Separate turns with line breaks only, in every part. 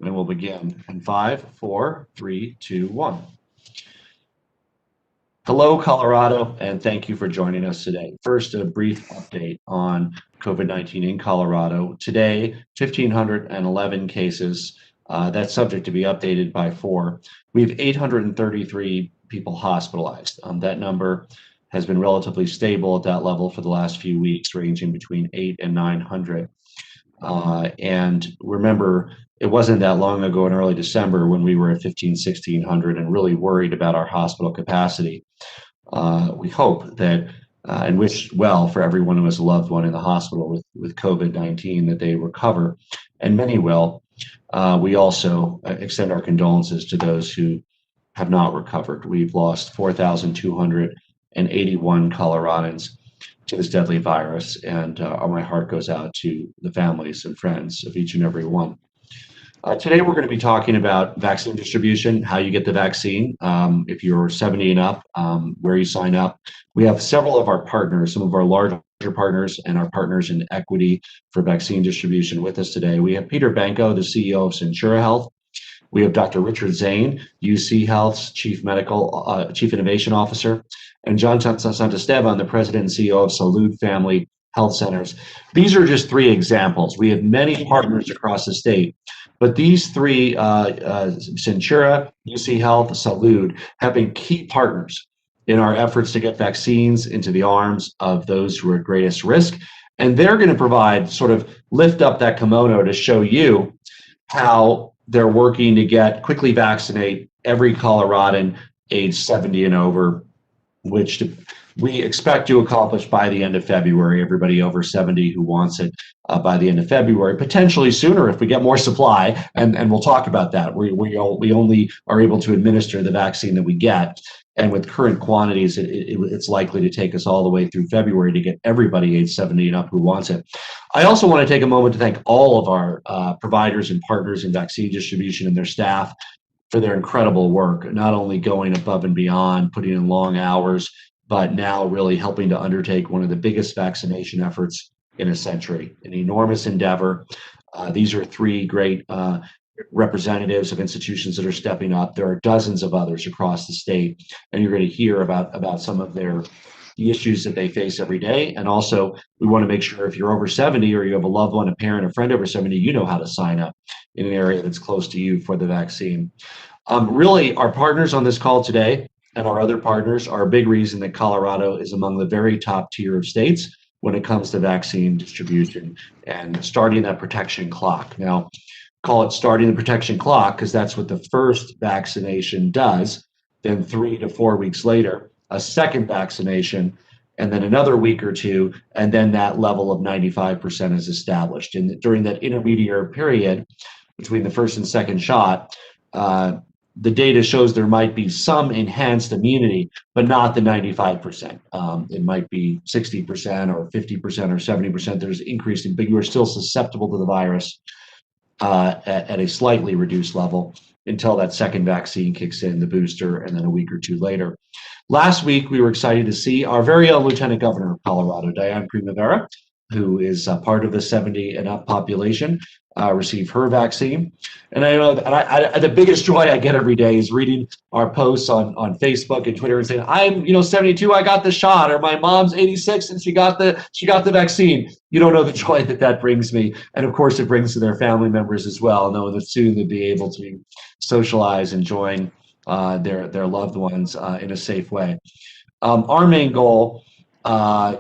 And we'll begin in 5, 4, 3, 2, 1. Hello, Colorado, and thank you for joining us today. First, a brief update on COVID-19 in Colorado. Today, 1,511 cases. That's subject to be updated by 4. We have 833 people hospitalized. That number has been relatively stable at that level for the last few weeks, ranging between 8 and 900. And remember, it wasn't that long ago in early December when we were at 1,600 and really worried about our hospital capacity. We hope that and wish well for everyone who has a loved one in the hospital with COVID-19 that they recover, and many will. We also extend our condolences to those who have not recovered. We've lost 4,281 Coloradans to this deadly virus, and my heart goes out to the families and friends of each and every one. Today we're going to be talking about vaccine distribution, how you get the vaccine, if you're 70 and up, where you sign up. We have several of our partners, some of our larger partners and our partners in equity for vaccine distribution with us today. We have Peter Banco, the CEO of Centura Health. We have Dr. Richard Zane, UCHealth's Chief Innovation Officer, and John Santisteban, the President and CEO of Salud Family Health Centers. These are just 3 examples. We have many partners across the state, but these 3, Centura, UCHealth, Salud, have been key partners in our efforts to get vaccines into the arms of those who are at greatest risk. And they're going to provide, sort of lift up that kimono to show you how they're working to quickly vaccinate every Coloradan age 70 and over, which we expect to accomplish by the end of February. Everybody over 70 who wants it by the end of February, potentially sooner if we get more supply, and we'll talk about that. We only are able to administer the vaccine that we get, and with current quantities, it's likely to take us all the way through February to get everybody age 70 and up who wants it. I also want to take a moment to thank all of our providers and partners in vaccine distribution and their staff for their incredible work, not only going above and beyond, putting in long hours, but now really helping to undertake one of the biggest vaccination efforts in a century, an enormous endeavor. These are 3 great representatives of institutions that are stepping up. There are dozens of others across the state, and you're going to hear about some of the issues that they face every day. And also, we want to make sure if you're over 70 or you have a loved one, a parent, a friend over 70, you know how to sign up in an area that's close to you for the vaccine. Really, our partners on this call today and our other partners are a big reason that Colorado is among the very top tier of states when it comes to vaccine distribution and starting that protection clock. Now, call it starting the protection clock because that's what the first vaccination does. Then 3 to 4 weeks later, a second vaccination, and then another week or 2, and then that level of 95% is established. And during that intermediate period between the first and second shot, the data shows there might be some enhanced immunity, but not the 95%. It might be 60% or 50% or 70%. There's increasing, but you are still susceptible to the virus at a slightly reduced level until that second vaccine kicks in, the booster, and then a week or 2 later. Last week, we were excited to see our very own Lieutenant Governor of Colorado, Diane Primavera, who is part of the 70 and up population, receive her vaccine. And I know that the biggest joy I get every day is reading our posts on Facebook and Twitter and saying, I'm 72, I got the shot, or my mom's 86 and she got the vaccine. You don't know the joy that brings me. And of course it brings to their family members as well, knowing that soon they'll be able to socialize and join their loved ones in a safe way. Our main goal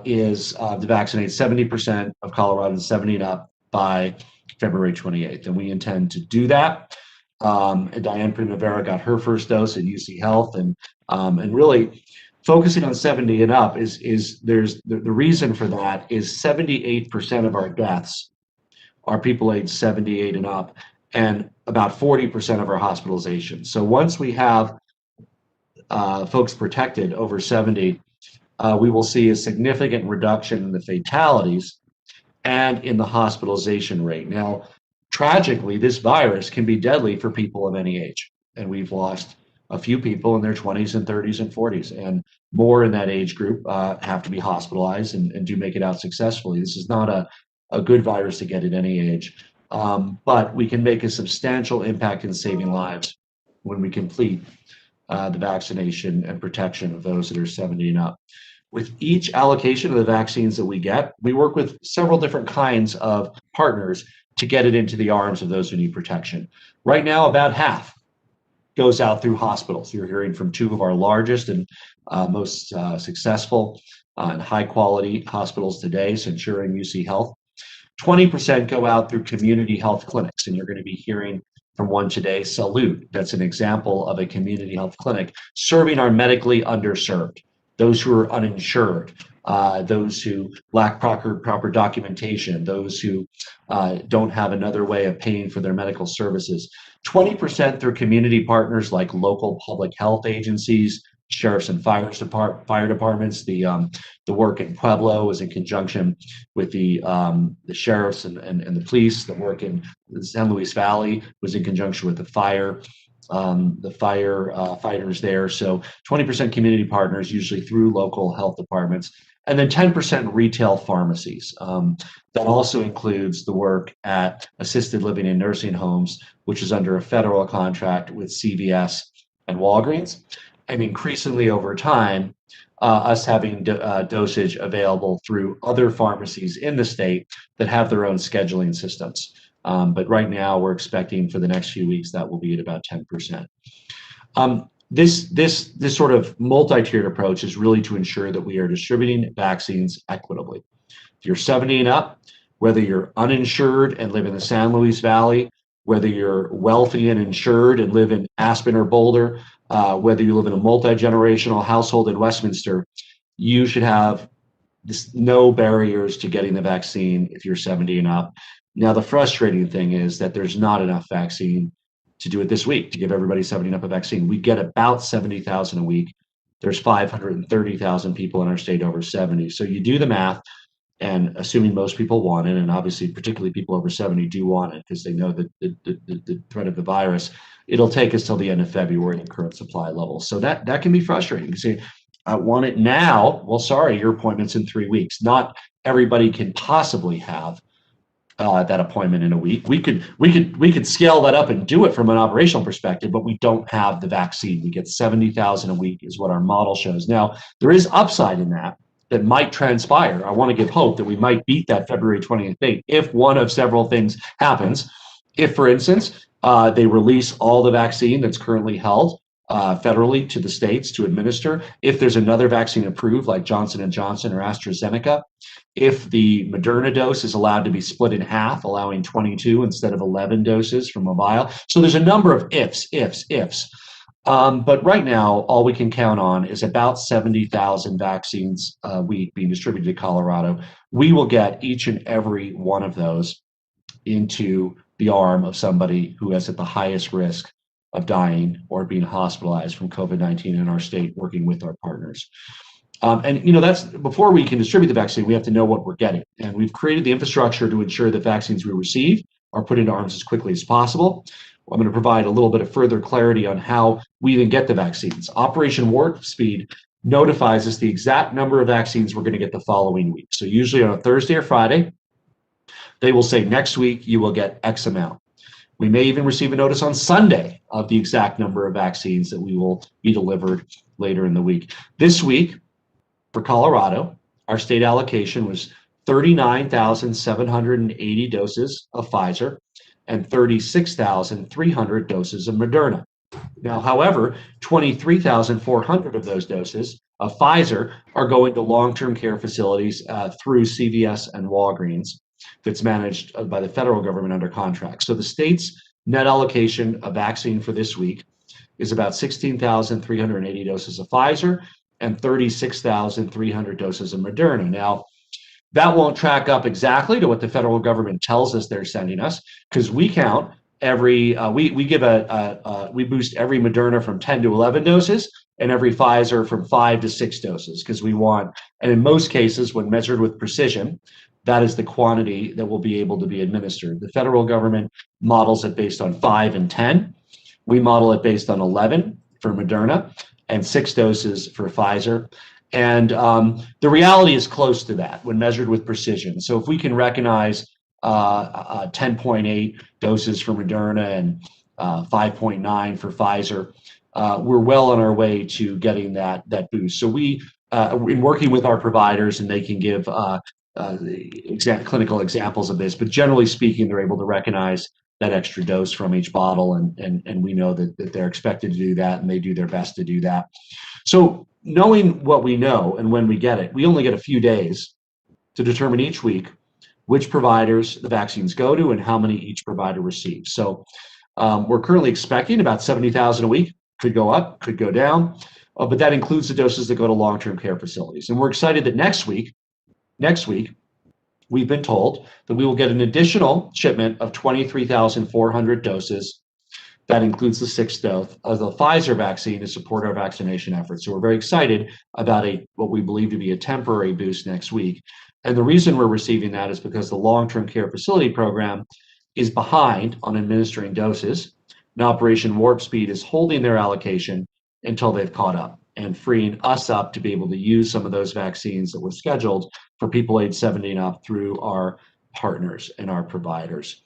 is to vaccinate 70% of Coloradans 70 and up by February 28th, and we intend to do that. And Diane Primavera got her first dose at UCHealth, and really focusing on 70 and up is there's the reason for that is 78% of our deaths are people aged 78 and up, and about 40% of our hospitalizations. So once we have folks protected over 70, we will see a significant reduction in the fatalities and in the hospitalization rate. Now, tragically, this virus can be deadly for people of any age, and we've lost a few people in their 20s and 30s and 40s, and more in that age group have to be hospitalized and do make it out successfully. This is not a good virus to get at any age. but we can make a substantial impact in saving lives when we complete the vaccination and protection of those that are 70 and up. With each allocation of the vaccines that we get, we work with several different kinds of partners to get it into the arms of those who need protection. Right now, about half goes out through hospitals. You're hearing from two of our largest and most successful and high quality hospitals today, Centura and UCHealth. 20% go out through community health clinics, and you're going to be hearing from one today, Salud. That's an example of a community health clinic serving our medically underserved, those who are uninsured, those who lack proper documentation, those who don't have another way of paying for their medical services. 20% through community partners like local public health agencies, sheriffs and fire departments. The work in Pueblo is in conjunction with the sheriffs and the police. The work in the San Luis Valley was in conjunction with the fighters there. So 20% community partners, usually through local health departments, and then 10% retail pharmacies. That also includes the work at assisted living and nursing homes, which is under a federal contract with CVS and Walgreens. And increasingly over time, us having dosage available through other pharmacies in the state that have their own scheduling systems. But right now, we're expecting for the next few weeks that will be at about 10%. This sort of multi-tiered approach is really to ensure that we are distributing vaccines equitably. If you're 70 and up, whether you're uninsured and live in the San Luis Valley, whether you're wealthy and insured and live in Aspen or Boulder, whether you live in a multi-generational household in Westminster, you should have no barriers to getting the vaccine if you're 70 and up. Now, the frustrating thing is that there's not enough vaccine to do it this week, to give everybody 70 and up a vaccine. We get about 70,000 a week. There's 530,000 people in our state over 70. So you do the math, and assuming most people want it, and obviously particularly people over 70 do want it because they know that the threat of the virus, it'll take us till the end of February at current supply levels. So that can be frustrating. You say, I want it now. Well, sorry, your appointment's in 3 weeks. Not everybody can possibly have that appointment in a week. We could scale that up and do it from an operational perspective, but we don't have the vaccine. We get 70,000 a week is what our model shows. Now, there is upside in that might transpire. I want to give hope that we might beat that February 20th date if one of several things happens. If, for instance, they release all the vaccine that's currently held federally to the states to administer, if there's another vaccine approved like Johnson & Johnson or AstraZeneca, if the Moderna dose is allowed to be split in half, allowing 22 instead of 11 doses from a vial. So there's a number of ifs. But right now, all we can count on is about 70,000 vaccines a week being distributed to Colorado. We will get each and every one of those into the arm of somebody who is at the highest risk of dying or being hospitalized from COVID-19 in our state, working with our partners. And that's before we can distribute the vaccine, we have to know what we're getting. And we've created the infrastructure to ensure that vaccines we receive are put into arms as quickly as possible. I'm going to provide a little bit of further clarity on how we even get the vaccines. Operation Warp Speed notifies us the exact number of vaccines we're going to get the following week. So usually on a Thursday or Friday, they will say next week you will get X amount. We may even receive a notice on Sunday of the exact number of vaccines that we will be delivered later in the week. This week, for Colorado, our state allocation was 39,780 doses of Pfizer and 36,300 doses of Moderna. Now, however, 23,400 of those doses of Pfizer are going to long-term care facilities through CVS and Walgreens that's managed by the federal government under contract. So the state's net allocation of vaccine for this week is about 16,380 doses of Pfizer and 36,300 doses of Moderna. Now, that won't track up exactly to what the federal government tells us they're sending us, because we count every we boost every Moderna from 10 to 11 doses and every Pfizer from 5 to 6 doses, because we want, and in most cases, when measured with precision, that is the quantity that will be able to be administered. The federal government models it based on 5 and 10. We model it based on 11 for Moderna and 6 doses for Pfizer. And the reality is close to that when measured with precision. So if we can recognize 10.8 doses for Moderna and 5.9 for Pfizer. We're well on our way to getting that boost. So we, in working with our providers, and they can give clinical examples of this, but generally speaking, they're able to recognize that extra dose from each bottle, and we know that they're expected to do that, and they do their best to do that. So knowing what we know and when we get it, we only get a few days to determine each week which providers the vaccines go to and how many each provider receives. So we're currently expecting about 70,000 a week. Could go up, could go down, but that includes the doses that go to long-term care facilities. And we're excited that next week, we've been told that we will get an additional shipment of 23,400 doses. That includes the 6th dose of the Pfizer vaccine to support our vaccination efforts. So we're very excited about what we believe to be a temporary boost next week. And the reason we're receiving that is because the long-term care facility program is behind on administering doses. And Operation Warp Speed is holding their allocation until they've caught up and freeing us up to be able to use some of those vaccines that were scheduled for people age 70 and up through our partners and our providers.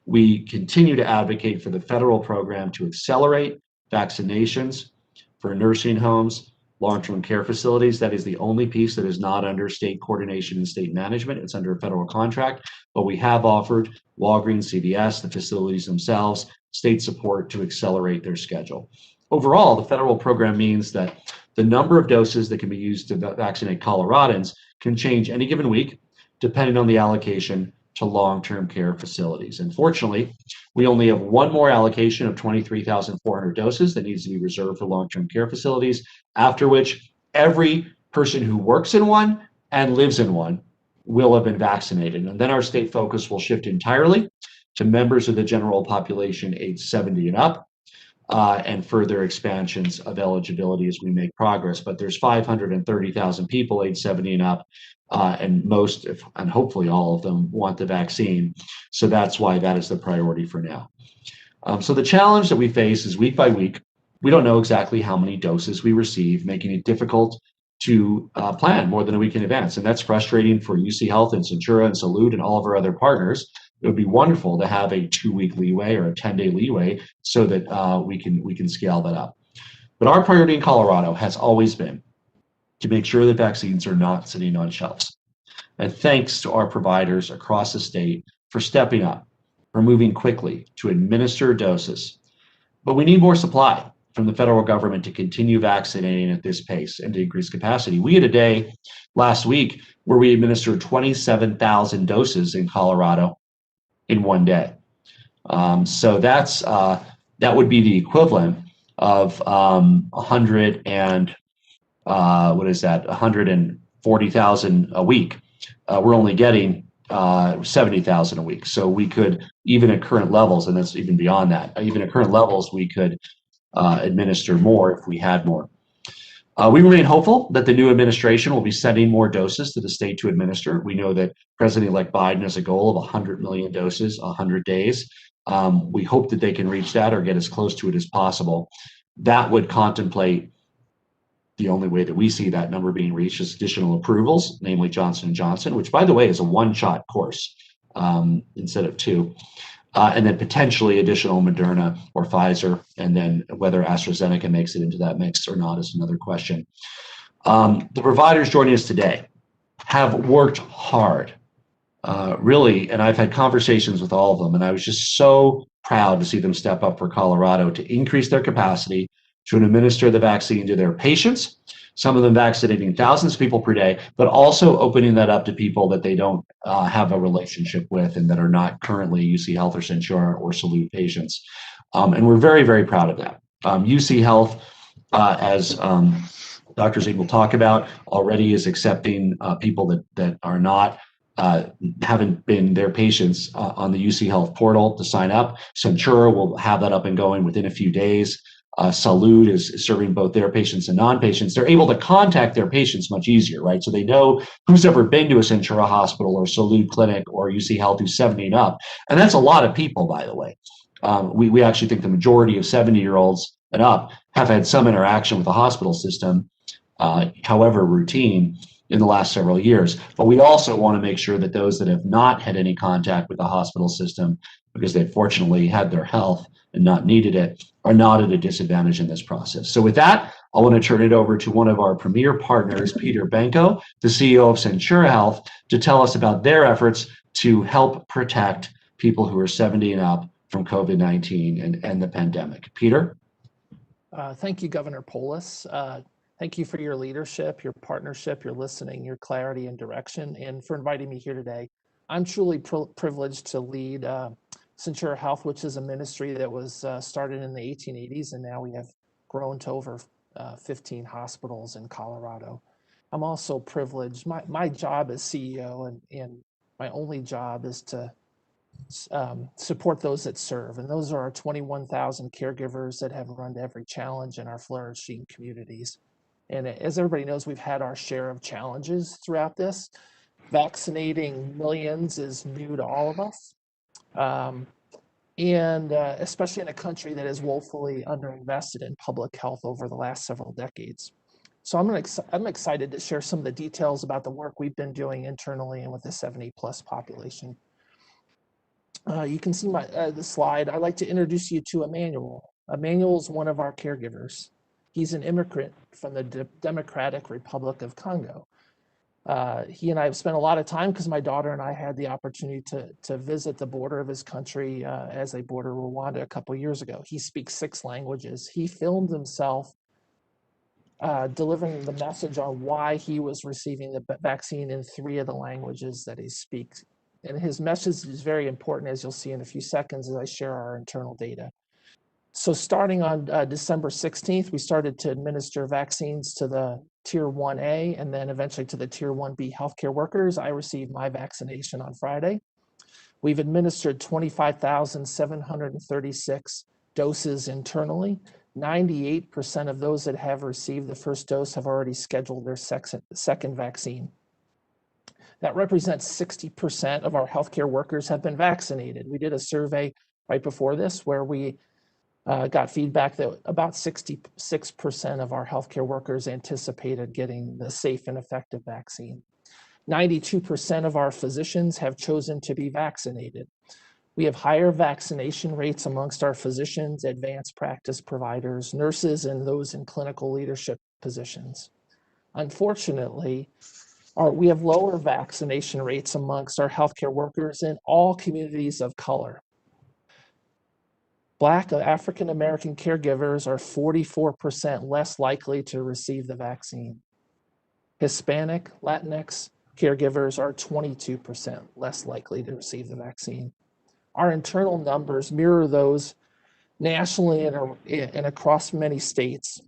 We continue to advocate for the federal program to accelerate vaccinations for nursing homes, long-term care facilities. That is the only piece that is not under state coordination and state management. It's under a federal contract, but we have offered Walgreens, CVS, the facilities themselves, state support to accelerate their schedule. Overall, the federal program means that the number of doses that can be used to vaccinate Coloradans can change any given week, depending on the allocation to long-term care facilities. Unfortunately, we only have one more allocation of 23,400 doses that needs to be reserved for long-term care facilities, after which every person who works in one and lives in one will have been vaccinated. And then our state focus will shift entirely to members of the general population age 70 and up, and further expansions of eligibility as we make progress. But there's 530,000 people age 70 and up, and most, and hopefully all of them, want the vaccine. So that's why that is the priority for now. So the challenge that we face is week by week, we don't know exactly how many doses we receive, making it difficult to plan more than a week in advance. And that's frustrating for UCHealth and Centura and Salud and all of our other partners. It would be wonderful to have a 2-week leeway or a 10-day leeway so that we can scale that up. But our priority in Colorado has always been to make sure that vaccines are not sitting on shelves. And thanks to our providers across the state for stepping up, for moving quickly to administer doses. But we need more supply from the federal government to continue vaccinating at this pace and to increase capacity. We had a day last week where we administered 27,000 doses in Colorado in one day. So that's that would be the equivalent of 140,000 a week. We're only getting 70,000 a week. So we could, even at current levels, and that's even beyond that, even at current levels, we could administer more if we had more. We remain hopeful that the new administration will be sending more doses to the state to administer. We know that President-elect Biden has a goal of 100 million doses, 100 days. We hope that they can reach that or get as close to it as possible. That would contemplate the only way that we see that number being reached is additional approvals, namely Johnson & Johnson, which, by the way, is a one-shot course instead of 2. And then potentially additional Moderna or Pfizer, and then whether AstraZeneca makes it into that mix or not is another question. The providers joining us today have worked hard, really, and I've had conversations with all of them, and I was just so proud to see them step up for Colorado to increase their capacity to administer the vaccine to their patients, some of them vaccinating thousands of people per day, but also opening that up to people that they don't have a relationship with and that are not currently UCHealth or Centura or Salud patients. And we're very, very proud of that. UCHealth, as Dr. Zink will talk about, already is accepting people that are not haven't been their patients on the UCHealth portal to sign up. Centura will have that up and going within a few days. Salud is serving both their patients and non-patients. They're able to contact their patients much easier, right? So they know who's ever been to a Centura hospital or Salud clinic or UCHealth who's 70 and up. And that's a lot of people, by the way. We actually think the majority of 70-year-olds and up have had some interaction with the hospital system, however routine, in the last several years. But we also want to make sure that those that have not had any contact with the hospital system, because they fortunately had their health and not needed it, are not at a disadvantage in this process. So with that, I want to turn it over to one of our premier partners, Peter Benko, the CEO of Centura Health, to tell us about their efforts to help protect people who are 70 and up from COVID-19 and the pandemic. Peter?
Thank you, Governor Polis. Thank you for your leadership, your partnership, your listening, your clarity and direction, and for inviting me here today. I'm truly privileged to lead Centura Health, which is a ministry that was started in the 1880s, and now we have grown to over 15 hospitals in Colorado. I'm also privileged. My job as CEO and my only job is to support those that serve. And those are our 21,000 caregivers that have run to every challenge in our flourishing communities. And as everybody knows, we've had our share of challenges throughout this. Vaccinating millions is new to all of us. Especially in a country that is woefully underinvested in public health over the last several decades. So I'm excited to share some of the details about the work we've been doing internally and with the 70 plus population. You can see the slide. I'd like to introduce you to Emmanuel. Emmanuel is one of our caregivers. He's an immigrant from the Democratic Republic of Congo. He and I have spent a lot of time because my daughter and I had the opportunity to visit the border of his country as they border Rwanda a couple of years ago. He speaks 6 languages. He filmed himself delivering the message on why he was receiving the vaccine in 3 of the languages that he speaks. And his message is very important, as you'll see in a few seconds as I share our internal data. So starting on December 16th, we started to administer vaccines to the Tier 1A and then eventually to the Tier 1B healthcare workers. I received my vaccination on Friday. We've administered 25,736 doses internally. 98% of those that have received the first dose have already scheduled their second vaccine. That represents 60% of our healthcare workers have been vaccinated. We did a survey right before this where we got feedback that about 66% of our healthcare workers anticipated getting the safe and effective vaccine. 92% of our physicians have chosen to be vaccinated. We have higher vaccination rates amongst our physicians, advanced practice providers, nurses, and those in clinical leadership positions. Unfortunately, we have lower vaccination rates amongst our healthcare workers in all communities of color. Black African American caregivers are 44% less likely to receive the vaccine. Hispanic, Latinx caregivers are 22% less likely to receive the vaccine. Our internal numbers mirror those nationally and across many states.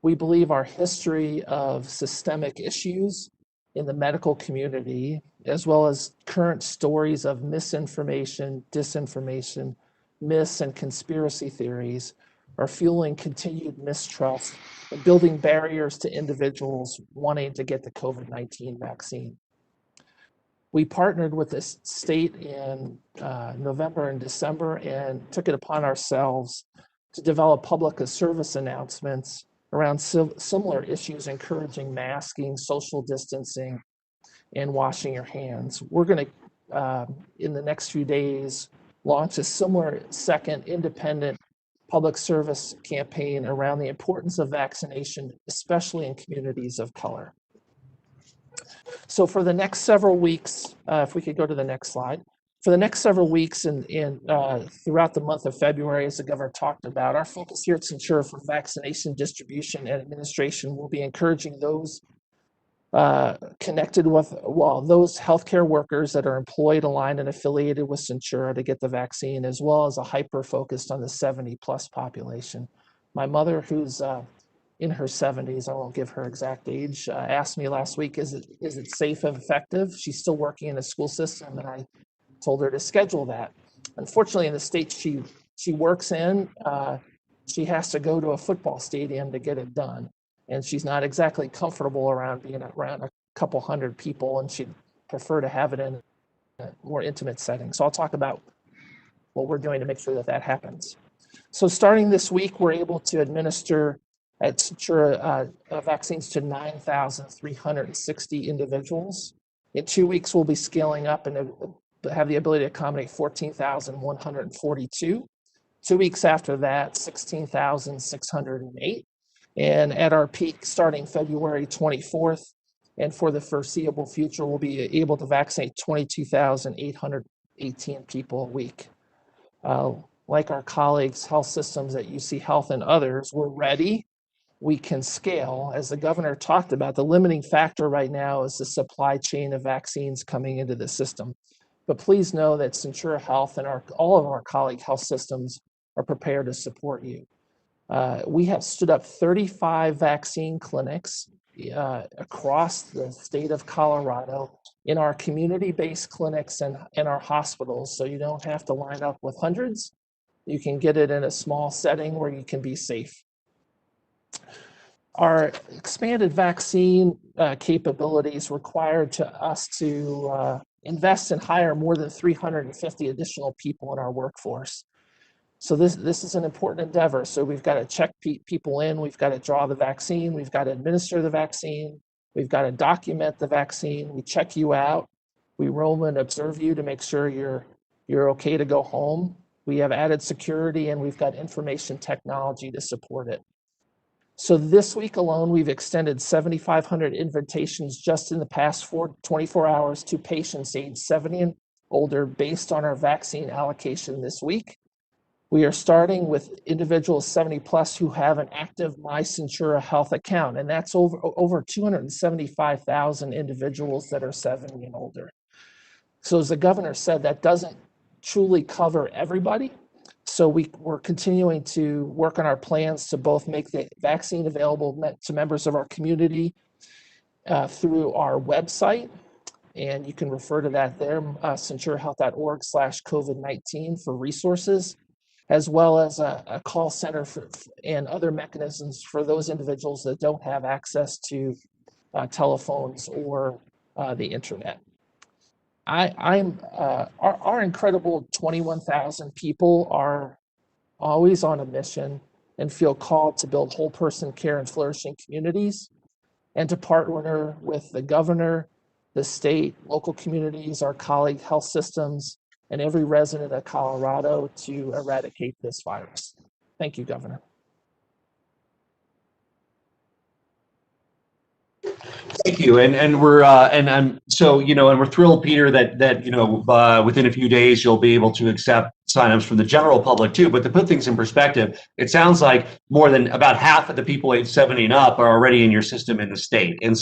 We believe our history of systemic issues in the medical community, as well as current stories of misinformation, disinformation, myths, and conspiracy theories, are fueling continued mistrust and building barriers to individuals wanting to get the COVID-19 vaccine. We partnered with the state in November and December and took it upon ourselves to develop public service announcements around similar issues, encouraging masking, social distancing, and washing your hands. We're going to, in the next few days, launch a similar second independent public service campaign around the importance of vaccination, especially in communities of color. So for the next several weeks, if we could go to the next slide, for the next several weeks and throughout the month of February, as the governor talked about, our focus here at Centura for vaccination distribution and administration will be encouraging those connected with, those healthcare workers that are employed, aligned, and affiliated with Centura to get the vaccine, as well as a hyper focused on the 70 plus population. My mother, who's in her 70s, I won't give her exact age, asked me last week, is it safe and effective? She's still working in the school system, and I told her to schedule that. Unfortunately, in the state she works in, she has to go to a football stadium to get it done. And she's not exactly comfortable around being around a couple hundred people, and she'd prefer to have it in a more intimate setting. So I'll talk about what we're doing to make sure that that happens. So starting this week, we're able to administer at Centura vaccines to 9,360 individuals. In 2 weeks, we'll be scaling up and have the ability to accommodate 14,142. 2 weeks after that, 16,608. And at our peak starting February 24th, and for the foreseeable future, we'll be able to vaccinate 22,818 people a week. Like our colleagues, health systems at UCHealth and others, we're ready. We can scale. As the governor talked about, the limiting factor right now is the supply chain of vaccines coming into the system. But please know that Centura Health and all of our colleague health systems are prepared to support you. We have stood up 35 vaccine clinics across the state of Colorado in our community-based clinics and in our hospitals, so you don't have to line up with hundreds. You can get it in a small setting where you can be safe. Our expanded vaccine capabilities required us to invest and hire more than 350 additional people in our workforce. So this is an important endeavor. So we've got to check people in, we've got to draw the vaccine, we've got to administer the vaccine, we've got to document the vaccine, we check you out, we roam and observe you to make sure you're okay to go home. We have added security and we've got information technology to support it. So this week alone, we've extended 7,500 invitations just in the past 24 hours to patients aged 70 and older based on our vaccine allocation this week. We are starting with individuals 70 plus who have an active My Centura Health account, and that's over 275,000 individuals that are 70 and older. So as the governor said, that doesn't truly cover everybody. So we're continuing to work on our plans to both make the vaccine available to members of our community through our website, and you can refer to that there, centurahealth.org/COVID-19 for resources, as well as a call center and other mechanisms for those individuals that don't have access to telephones or the internet. Our incredible 21,000 people are always on a mission and feel called to build whole person care and flourishing communities, and to partner with the governor, the state, local communities, our colleague health systems, and every resident of Colorado to eradicate this virus. Thank you, Governor.
Thank you, and we're and I'm so and we're thrilled, Peter, that within a few days you'll be able to accept signups from the general public too. But to put things in perspective, it sounds like more than about half of the people age 70 and up are already in your system in the state, and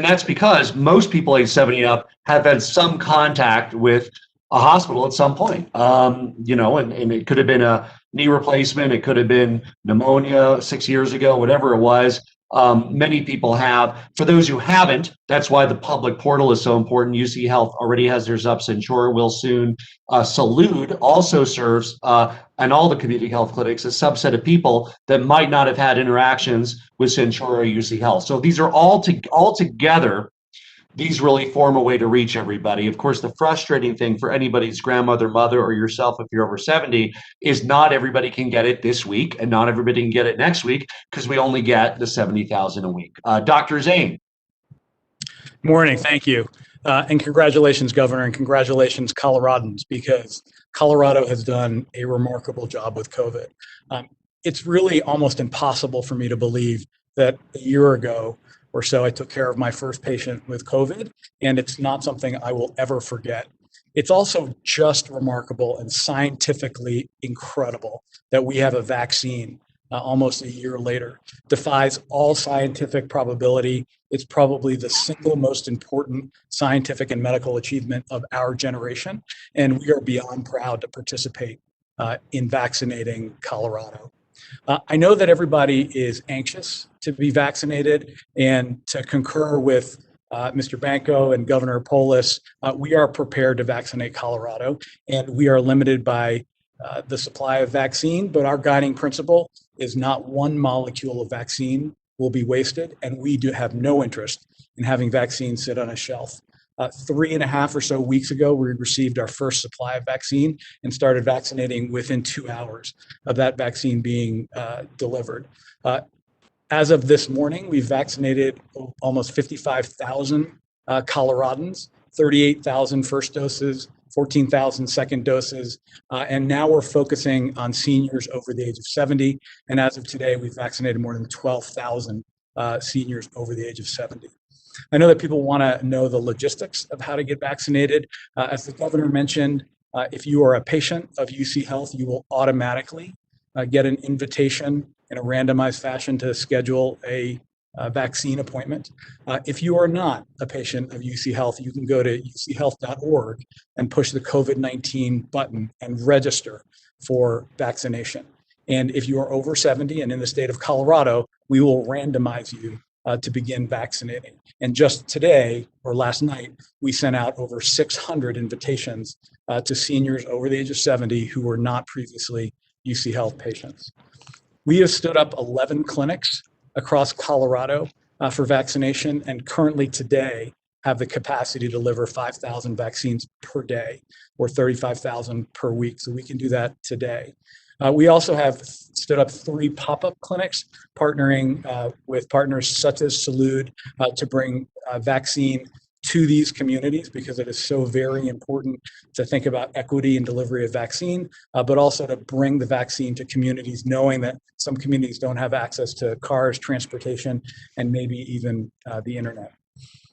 that's because most people age 70 and up have had some contact with a hospital at some point. And it could have been a knee replacement, it could have been pneumonia 6 years ago, whatever it was. Many people have. For those who haven't, that's why the public portal is so important. UCHealth already has theirs up. Centura will soon. Salud also serves, and all the community health clinics, a subset of people that might not have had interactions with Centura or UCHealth. So these are all together. These really form a way to reach everybody. Of course, the frustrating thing for anybody's grandmother, mother, or yourself if you're over 70 is not everybody can get it this week and not everybody can get it next week because we only get the 70,000 a week. Dr. Zane.
Morning, thank you. And congratulations, Governor, and congratulations, Coloradans, because Colorado has done a remarkable job with COVID. It's really almost impossible for me to believe that a year ago or so, I took care of my first patient with COVID, and it's not something I will ever forget. It's also just remarkable and scientifically incredible that we have a vaccine almost a year later. Defies all scientific probability. It's probably the single most important scientific and medical achievement of our generation, and we are beyond proud to participate in vaccinating Colorado. I know that everybody is anxious to be vaccinated, and to concur with Mr. Banco and Governor Polis, we are prepared to vaccinate Colorado, and we are limited by the supply of vaccine, but our guiding principle is not one molecule of vaccine will be wasted, and we do have no interest in having vaccine sit on a shelf. 3.5 or so weeks ago, we received our first supply of vaccine and started vaccinating within 2 hours of that vaccine being delivered. As of this morning, we've vaccinated almost 55,000 Coloradans, 38,000 first doses, 14,000 second doses, and now we're focusing on seniors over the age of 70. And as of today, we've vaccinated more than 12,000 seniors over the age of 70. I know that people want to know the logistics of how to get vaccinated. As the governor mentioned, if you are a patient of UCHealth, you will automatically get an invitation in a randomized fashion to schedule a vaccine appointment. If you are not a patient of UCHealth, you can go to UCHealth.org and push the COVID-19 button and register for vaccination. And if you are over 70 and in the state of Colorado, we will randomize you to begin vaccinating. And just today or last night, we sent out over 600 invitations to seniors over the age of 70 who were not previously UCHealth patients. We have stood up 11 clinics across Colorado for vaccination, and currently today have the capacity to deliver 5,000 vaccines per day or 35,000 per week. So we can do that today. We also have stood up 3 pop-up clinics, partnering with partners such as Salud to bring vaccine to these communities, because it is so very important to think about equity and delivery of vaccine, but also to bring the vaccine to communities, knowing that some communities don't have access to cars, transportation, and maybe even the internet.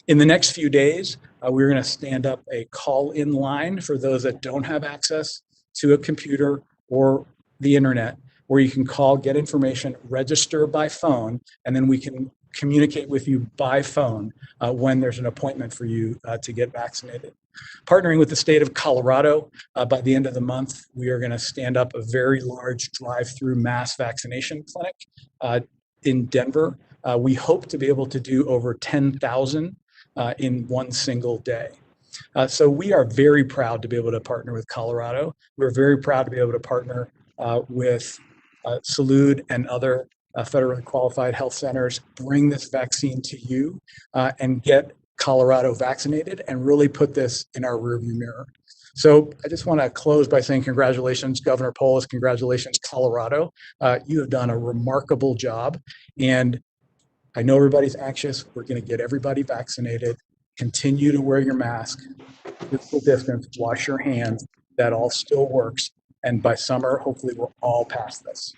In the next few days, we're going to stand up a call-in line for those that don't have access to a computer or the internet, where you can call, get information, register by phone, and then we can communicate with you by phone when there's an appointment for you to get vaccinated. Partnering with the state of Colorado, by the end of the month, we are going to stand up a very large drive-through mass vaccination clinic in Denver. We hope to be able to do over 10,000 in one single day. So we are very proud to be able to partner with Colorado. We're very proud to be able to partner with Salud and other federally qualified health centers, bring this vaccine to you and get Colorado vaccinated and really put this in our rearview mirror. So I just want to close by saying congratulations, Governor Polis, congratulations, Colorado. You have done a remarkable job, and I know everybody's anxious. We're going to get everybody vaccinated. Continue to wear your mask, physical distance, wash your hands. That all still works. And by summer, hopefully we're all past this.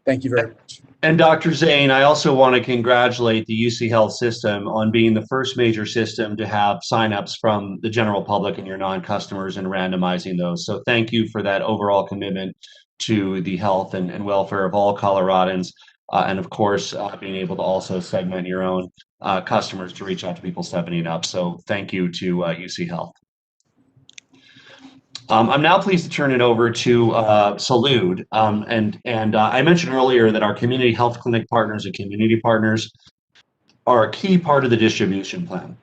Thank you very much.
And Dr. Zane, I also want to congratulate the UCHealth system on being the first major system to have signups from the general public and your non-customers and randomizing those. So thank you for that overall commitment to the health and welfare of all Coloradans. And of course, being able to also segment your own customers to reach out to people 70 and up. So thank you to UCHealth. I'm now pleased to turn it over to Salud. I mentioned earlier that our community health clinic partners and community partners are a key part of the distribution plan.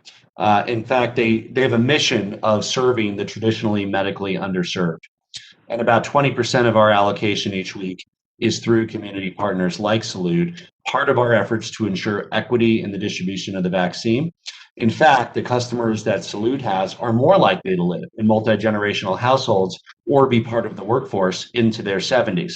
In fact, they have a mission of serving the traditionally medically underserved. And about 20% of our allocation each week is through community partners like Salud, part of our efforts to ensure equity in the distribution of the vaccine. In fact, the customers that Salud has are more likely to live in multi-generational households or be part of the workforce into their 70s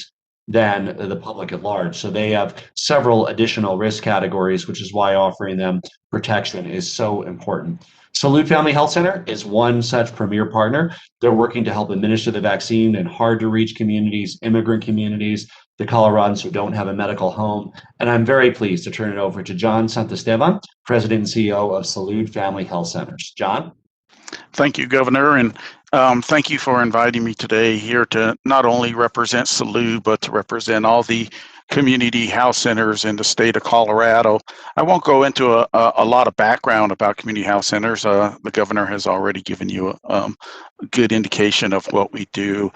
than the public at large. So they have several additional risk categories, which is why offering them protection is so important. Salud Family Health Center is one such premier partner. They're working to help administer the vaccine in hard-to-reach communities, immigrant communities, the Coloradans who don't have a medical home. And I'm very pleased to turn it over to John Santisteban, President and CEO of Salud Family Health Centers. John?
Thank you, Governor, and thank you for inviting me today here to not only represent Salud, but to represent all the community health centers in the state of Colorado. I won't go into a lot of background about community health centers. The governor has already given you a good indication of what we do.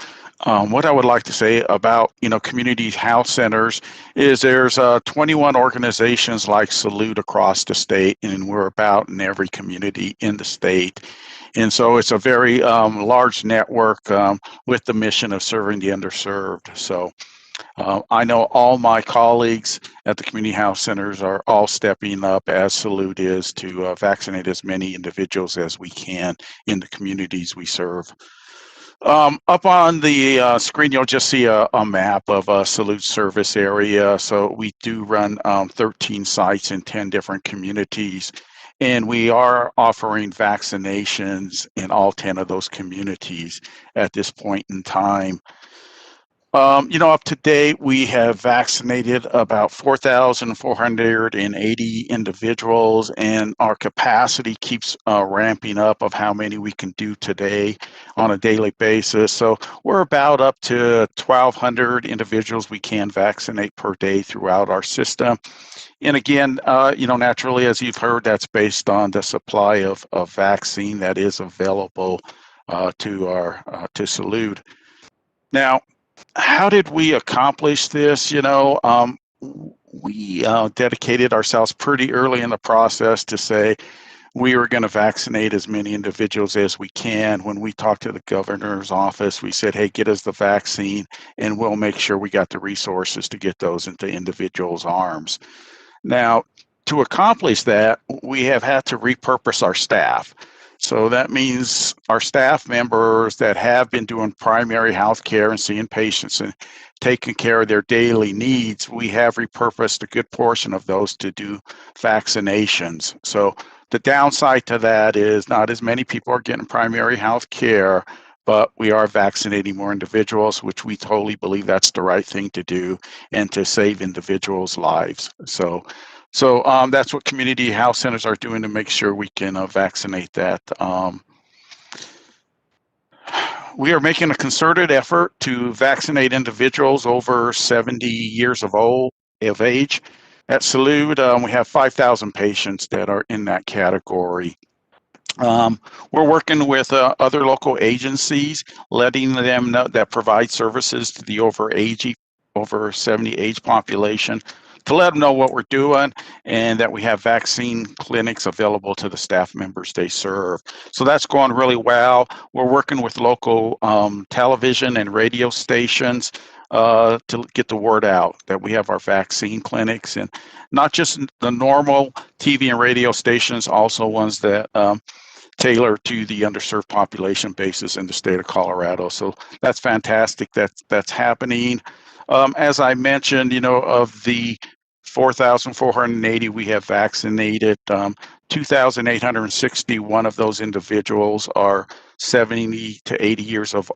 What I would like to say about community health centers is there's 21 organizations like Salud across the state, and we're about in every community in the state. And so it's a very large network with the mission of serving the underserved. So I know all my colleagues at the community health centers are all stepping up, as Salud is, to vaccinate as many individuals as we can in the communities we serve. Up on the screen, you'll just see a map of a Salud service area. So we do run 13 sites in 10 different communities, and we are offering vaccinations in all 10 of those communities at this point in time. Up to date, we have vaccinated about 4,480 individuals, and our capacity keeps ramping up of how many we can do today on a daily basis. So we're about up to 1,200 individuals we can vaccinate per day throughout our system. And again, naturally, as you've heard, that's based on the supply of vaccine that is available to Salud. Now, how did we accomplish this? We dedicated ourselves pretty early in the process to say we were going to vaccinate as many individuals as we can. When we talked to the governor's office, we said, hey, get us the vaccine and we'll make sure we got the resources to get those into individuals' arms. Now, to accomplish that, we have had to repurpose our staff. So that means our staff members that have been doing primary health care and seeing patients and taking care of their daily needs, we have repurposed a good portion of those to do vaccinations. So the downside to that is not as many people are getting primary health care, but we are vaccinating more individuals, which we totally believe that's the right thing to do and to save individuals' lives. So that's what community health centers are doing to make sure we can vaccinate that. We are making a concerted effort to vaccinate individuals over 70 years of age. At Salud, we have 5,000 patients that are in that category. We're working with other local agencies, letting them know that provide services to the over 70 age population, to let them know what we're doing and that we have vaccine clinics available to the staff members they serve. So that's going really well. We're working with local television and radio stations to get the word out that we have our vaccine clinics, and not just the normal TV and radio stations, also ones that tailor to the underserved population basis in the state of Colorado. So that's fantastic. That's happening. As I mentioned, of the 4,480 we have vaccinated, 2,861 of those individuals are 70 to 80 years of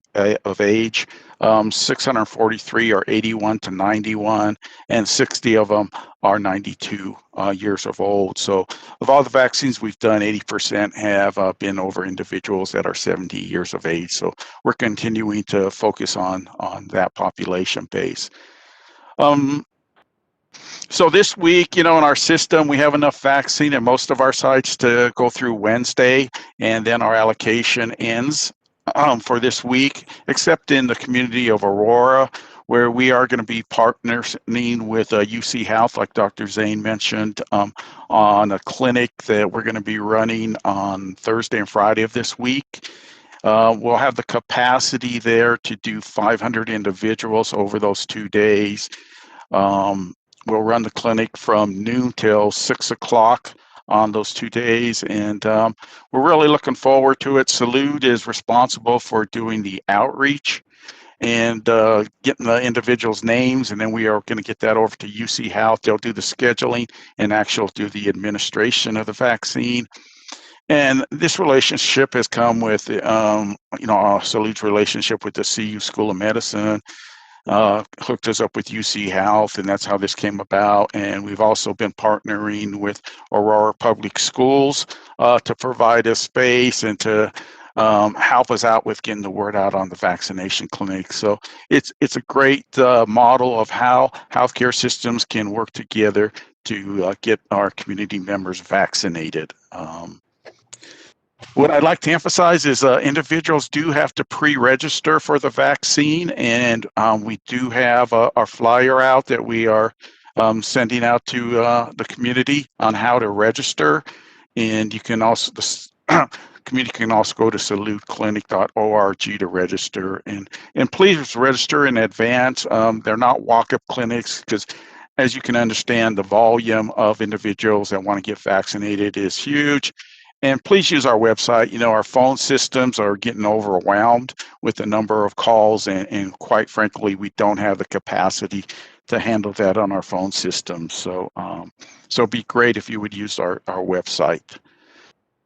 age. 643 are 81 to 91, and 60 of them are 92 years of old. So of all the vaccines we've done, 80% have been over individuals that are 70 years of age. So we're continuing to focus on that population base. So this week, in our system, we have enough vaccine in most of our sites to go through Wednesday, and then our allocation ends for this week, except in the community of Aurora, where we are going to be partnering with UCHealth, like Dr. Zane mentioned, on a clinic that we're going to be running on Thursday and Friday of this week. We'll have the capacity there to do 500 individuals over those 2 days. We'll run the clinic from noon till 6 o'clock on those 2 days, and we're really looking forward to it. Salud is responsible for doing the outreach and getting the individuals' names, and then we are going to get that over to UCHealth. They'll do the scheduling and actually do the administration of the vaccine. And this relationship has come with, Salud's relationship with the CU School of Medicine. Hooked us up with UCHealth, and that's how this came about. And we've also been partnering with Aurora Public Schools to provide us space and to help us out with getting the word out on the vaccination clinic. So it's a great model of how healthcare systems can work together to get our community members vaccinated. What I'd like to emphasize is individuals do have to pre-register for the vaccine, and we do have our flyer out that we are sending out to the community on how to register. And you can also, the community can also go to saludclinic.org to register. And please register in advance. They're not walk-up clinics because, as you can understand, the volume of individuals that want to get vaccinated is huge. And please use our website. Our phone systems are getting overwhelmed with the number of calls, and quite frankly, we don't have the capacity to handle that on our phone system. So it'd be great if you would use our website.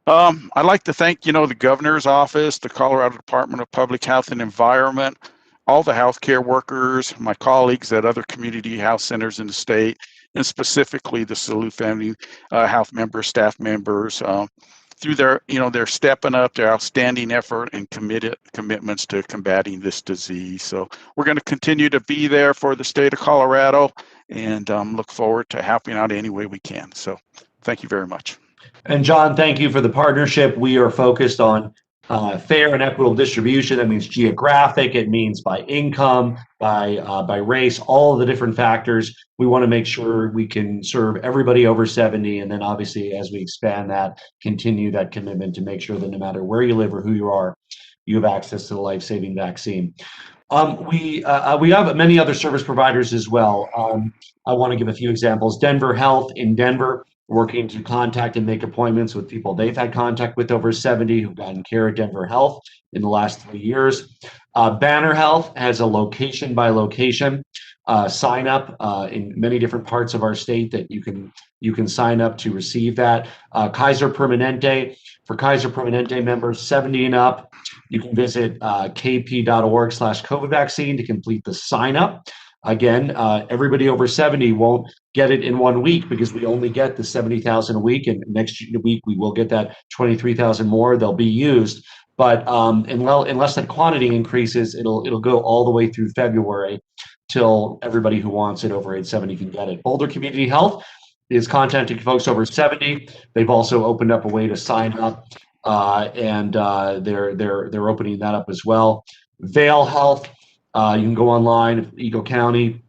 I'd like to thank, the governor's office, the Colorado Department of Public Health and Environment, all the healthcare workers, my colleagues at other community health centers in the state, and specifically the Salud Family Health members, staff members, through their stepping up, their outstanding effort and commitments to combating this disease. So we're going to continue to be there for the state of Colorado, and look forward to helping out any way we can. So thank you very much.
And John, thank you for the partnership. We are focused on fair and equitable distribution. That means geographic. It means by income, by race, all of the different factors. We want to make sure we can serve everybody over 70, and then obviously as we expand that, continue that commitment to make sure that no matter where you live or who you are, you have access to the life-saving vaccine. We have many other service providers as well. I want to give a few examples. Denver Health in Denver, working to contact and make appointments with people they've had contact with over 70 who've gotten care at Denver Health in the last 3 years. Banner Health has a location by location sign up in many different parts of our state that you can sign up to receive that. Kaiser Permanente, for Kaiser Permanente members 70 and up, you can visit kp.org/COVID vaccine to complete the sign up. Again, everybody over 70 won't get it in 1 week because we only get the 70,000 a week, and next week we will get that 23,000 more. They'll be used, but unless that quantity increases, it'll go all the way through February till everybody who wants it over age 70 can get it. Boulder Community Health is contacting folks over 70. They've also opened up a way to sign up, and they're opening that up as well. Vail Health. You can go online, Eagle County,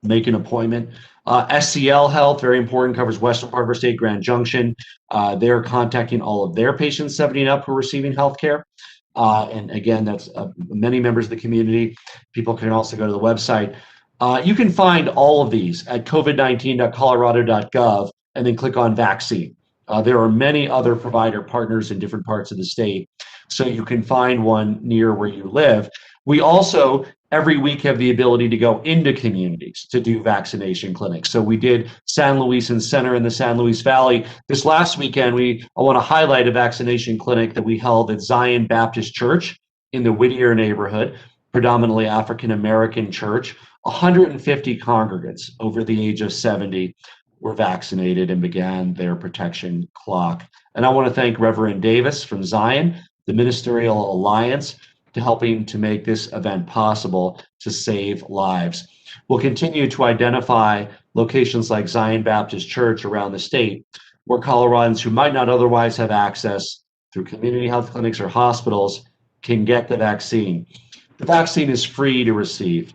make an appointment. SCL Health, very important, covers western part of our state, Grand Junction. They're contacting all of their patients 70 and up who are receiving health care. And again, that's many members of the community. People can also go to the website. You can find all of these at covid19.colorado.gov and then click on vaccine. There are many other provider partners in different parts of the state, so you can find one near where you live. We also every week have the ability to go into communities to do vaccination clinics. So we did San Luis and Center in the San Luis Valley. This last weekend, I want to highlight a vaccination clinic that we held at Zion Baptist Church in the Whittier neighborhood, predominantly African-American church. 150 congregants over the age of 70 were vaccinated and began their protection clock. And I want to thank Reverend Davis from Zion, the Ministerial Alliance, to helping to make this event possible to save lives. We'll continue to identify locations like Zion Baptist Church around the state where Coloradans who might not otherwise have access through community health clinics or hospitals can get the vaccine. The vaccine is free to receive.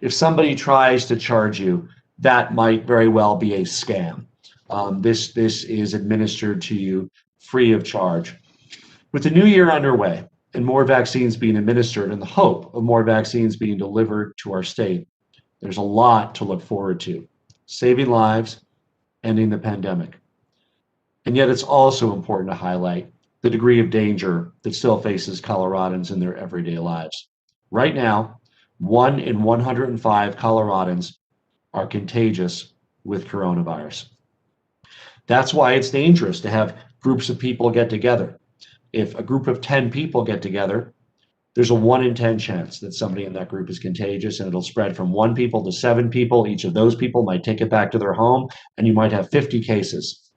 If somebody tries to charge you, that might very well be a scam. This is administered to you free of charge. With the new year underway, and more vaccines being administered and the hope of more vaccines being delivered to our state, there's a lot to look forward to. Saving lives, ending the pandemic. And yet it's also important to highlight the degree of danger that still faces Coloradans in their everyday lives. Right now, 1 in 105 Coloradans are contagious with coronavirus. That's why it's dangerous to have groups of people get together. If a group of 10 people get together, there's a 1 in 10 chance that somebody in that group is contagious, and it'll spread from 1 people to 7 people. Each of those people might take it back to their home, and you might have 50 cases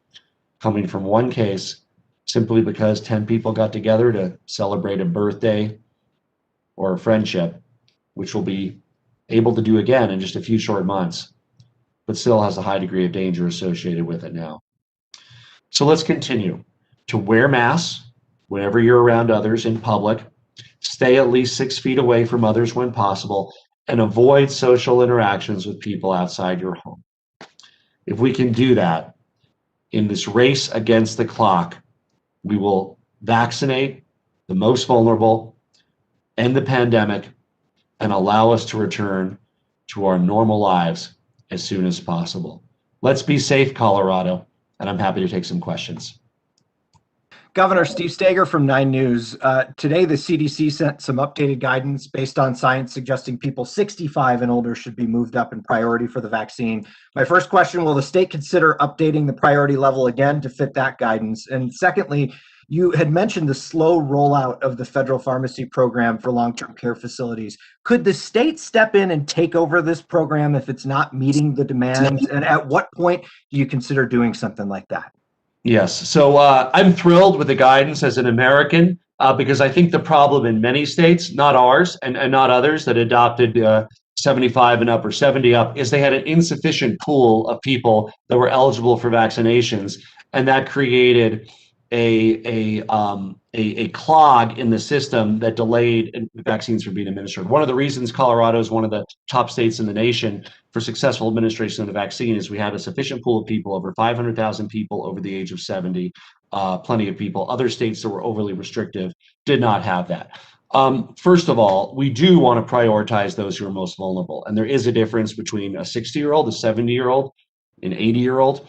coming from 1 case simply because 10 people got together to celebrate a birthday or a friendship, which will be able to do again in just a few short months, but still has a high degree of danger associated with it now. So let's continue to wear masks whenever you're around others in public, stay at least 6 feet away from others when possible, and avoid social interactions with people outside your home. If we can do that in this race against the clock, we will vaccinate the most vulnerable, end the pandemic, and allow us to return to our normal lives as soon as possible. Let's be safe, Colorado, and I'm happy to take some questions.
Governor Steve Stager from 9 News. Today, the CDC sent some updated guidance based on science suggesting people 65 and older should be moved up in priority for the vaccine. My first question, will the state consider updating the priority level again to fit that guidance? And secondly, you had mentioned the slow rollout of the federal pharmacy program for long-term care facilities. Could the state step in and take over this program if it's not meeting the demands? And at what point do you consider doing something like that?
Yes. So I'm thrilled with the guidance as an American because I think the problem in many states, not ours and not others that adopted 75 and up or 70 up, is they had an insufficient pool of people that were eligible for vaccinations, and that created a clog in the system that delayed vaccines from being administered. One of the reasons Colorado is one of the top states in the nation for successful administration of the vaccine is we had a sufficient pool of people, over 500,000 people over the age of 70, plenty of people. Other states that were overly restrictive did not have that. First of all, we do want to prioritize those who are most vulnerable. And there is a difference between a 60-year-old, a 70-year-old, an 80-year-old.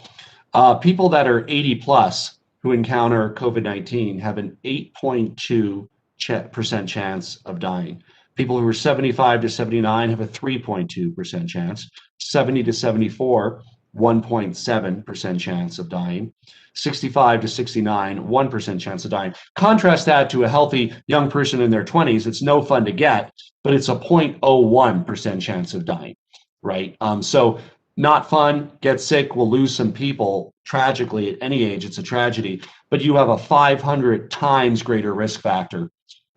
People that are 80 plus who encounter COVID-19 have an 8.2% chance of dying. People who are 75 to 79 have a 3.2% chance. 70 to 74, 1.7% chance of dying. 65 to 69, 1% chance of dying. Contrast that to a healthy young person in their 20s. It's no fun to get, but it's a 0.01% chance of dying, right? So not fun, get sick, we'll lose some people. Tragically, at any age, it's a tragedy, but you have a 500 times greater risk factor